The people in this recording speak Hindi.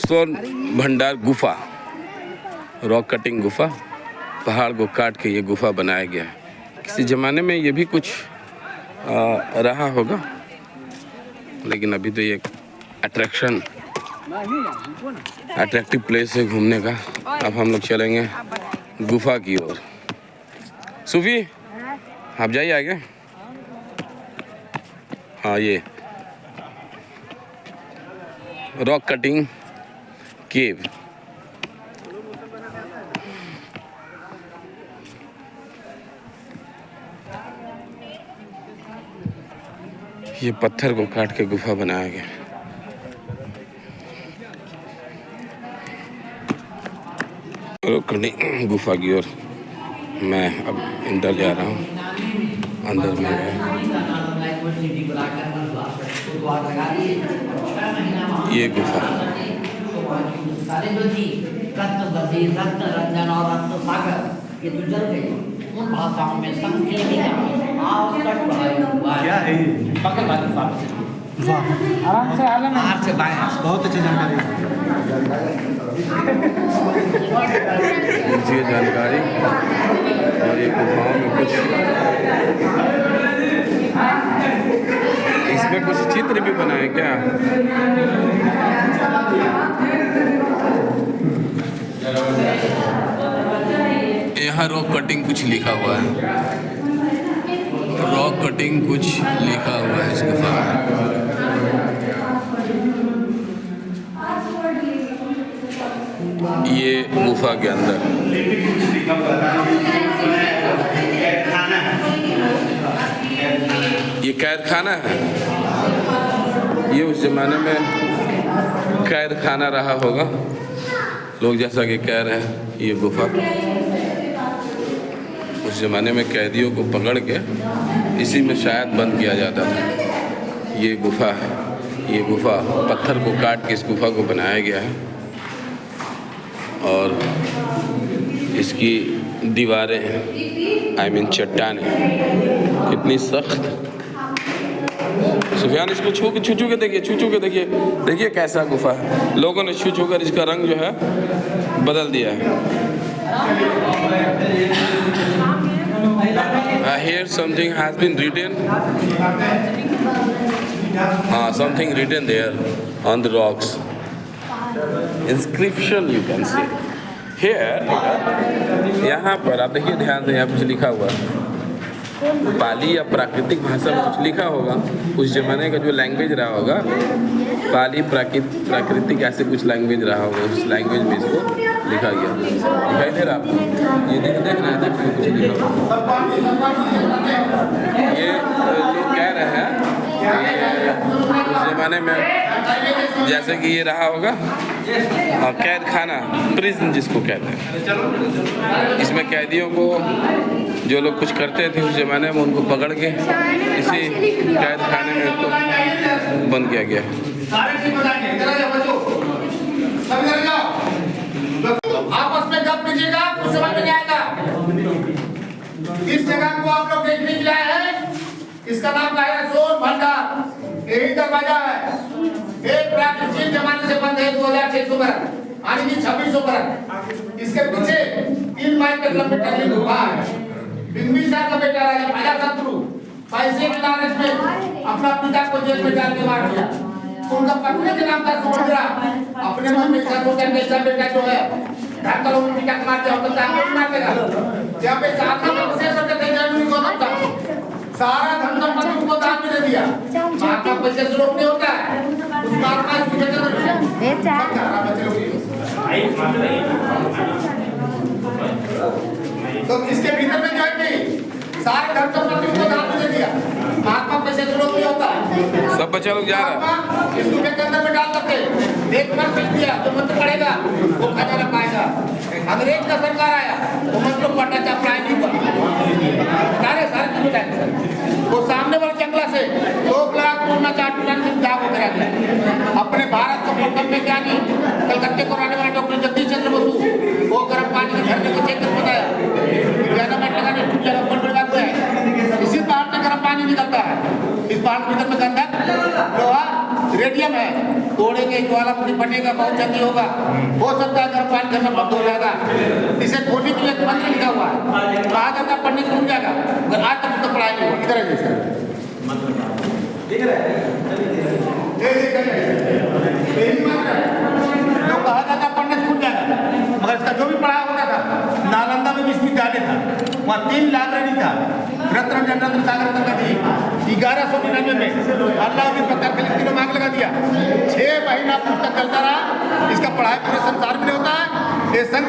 स्वर्ण भंडार गुफा, रॉक कटिंग गुफा, पहाड़ को काट के ये गुफा बनाया गया है। किसी ज़माने में ये भी कुछ रहा होगा, लेकिन अभी तो ये अट्रैक्टिव प्लेस है घूमने का। अब हम लोग चलेंगे गुफा की ओर। सूफी, आप जाइए आगे। हाँ, ये रॉक कटिंग केव। ये पत्थर को काट के गुफा बनाया गया। रॉक कटिंग गुफा की ओर मैं अब अंदर जा रहा हूँ। अंदर में ये गुफा, ये तो जल गई उन भाषाओं में संकीर्णी का क्या है? आराम से आराम से बाएं। बहुत अच्छी जानकारी ये जानकारी। और ये गुफाओं में कुछ, इसमें कुछ चित्र भी बनाए क्या? यहाँ रॉक कटिंग कुछ लिखा हुआ है। रॉक कटिंग कुछ लिखा हुआ है इस गुफा में। ये गुफा के अंदर ये कैद खाना है। ये उस जमाने में कैद खाना रहा होगा। लोग जैसा कि कह रहे हैं, ये गुफा उस ज़माने में कैदियों को पकड़ के इसी में शायद बंद किया जाता था। ये गुफा है। ये गुफा पत्थर को काट के इस गुफा को बनाया गया है। और इसकी दीवारें हैं, चट्टानें कितनी सख्त। सुफियान, इसको छू के देखिए, छू के देखिए कैसा गुफा है। लोगों ने छू कर इसका रंग जो है बदल दिया है। Here something has been written. Something written there on the rocks. Inscription you can see. Here, यहाँ पर आप देखिए ध्यान से, यहाँ कुछ लिखा हुआ है। पाली या प्राकृतिक भाषा में कुछ लिखा होगा। उस जमाने का जो लैंग्वेज रहा होगा, पाली प्राकृतिक ऐसे कुछ लैंग्वेज रहा होगा। उस लैंग्वेज में इसको लिखा गया। दिखाई दे रहा आपको? ये देख रहे हैं, कुछ लिखा हुआ। ये लोग कह रहे हैं उस जमाने में जैसे कि ये रहा होगा कैद खाना, प्रिजन जिसको कहते हैं। इसमें कैदियों को जो लोग कुछ करते थे उस ज़माने में, उनको पकड़ के इसी कैद खाने में उनको बंद किया गया। आपस में गप कीजिएगा, कुछ समझ में नहीं आएगा। इस जगह को आप लोग देखने के लिए आए हैं। इसका नाम है स्वर्ण भंडार। यही दरवाजा है। एक प्राचीन जमाने से बंद है, 2600 बरस, यानी कि 2600 बरस। इसके पीछे 3 माइल तक लंबी टहली गुफा है। बिंबिसार का बेटा राजा अजातशत्रु पैसे के लालच में अपना पिता को जेल में डाल के मार दिया। उनका पत्नी के नाम था सुभद्रा। अपने मन में सोचा कैसा बेटा जो है ढाका लोग पिता को मार दिया, तो चाहे मार देगा। जब पे साधना में से करते थे जन्म को था, सारा धन संपत्ति उनको दान में दे दिया। मां का पैसे से रोक नहीं होता है। उस बात का पूछे तो बेचा तो इसके भीतर में जो है कि सारे धन संपत्ति उनको दान में दे दिया। महात्मा पैसे से रोक नहीं होता। सब बच्चा लोग जा रहा है। इस गुफे के अंदर में डाल सकते। एक बार फिर दिया तो मंत्र पड़ेगा, वो खजाना पाएगा। अंग्रेज का सरकार आया, वो मंत्र पढ़ना अप्लाई नहीं हुआ। सारे वो सामने वाले जंगला से 2 लाख पूर्णा 4 टन से दाग करा गया। अपने भारत को प्रथम में क्या नहीं, कलकत्ते को रहने वाले डॉक्टर जगदीश चंद्र बसु वो गर्म पानी के झरने को चेक कर बताया। गवर्नमेंट लगाने है। इसी पहाड़ से गर्म पानी निकलता है। इस पहाड़ के भीतर में गंधक, लोहा, रेडियम है। तोड़ेंगे, ज्वालामुखी फटेगा, बहुत क्षति होगा, हो सकता है गर्भपात करना बंद हो जाएगा। इसे खोलने के लिए एक मंत्र लिखा हुआ है, कहा जाता है पंडित घूम जाएगा, मगर आज तक उसका पढ़ाई नहीं हुआ। इधर है सर, जो कहा जाता पंडित खुल जाएगा, मगर इसका जो भी पढ़ाया होता था, नालंदा में विश्वविद्यालय था, वहाँ 3 लाइब्रेरी था, रत्न रत्न सागर रत्न का दी 1199 में अल्लाह के पत्थर के लिख मांग लगा दिया। 6 महीना पुस्तक चलता रहा, इसका पढ़ाई पूरे संसार में होता है। ये संघ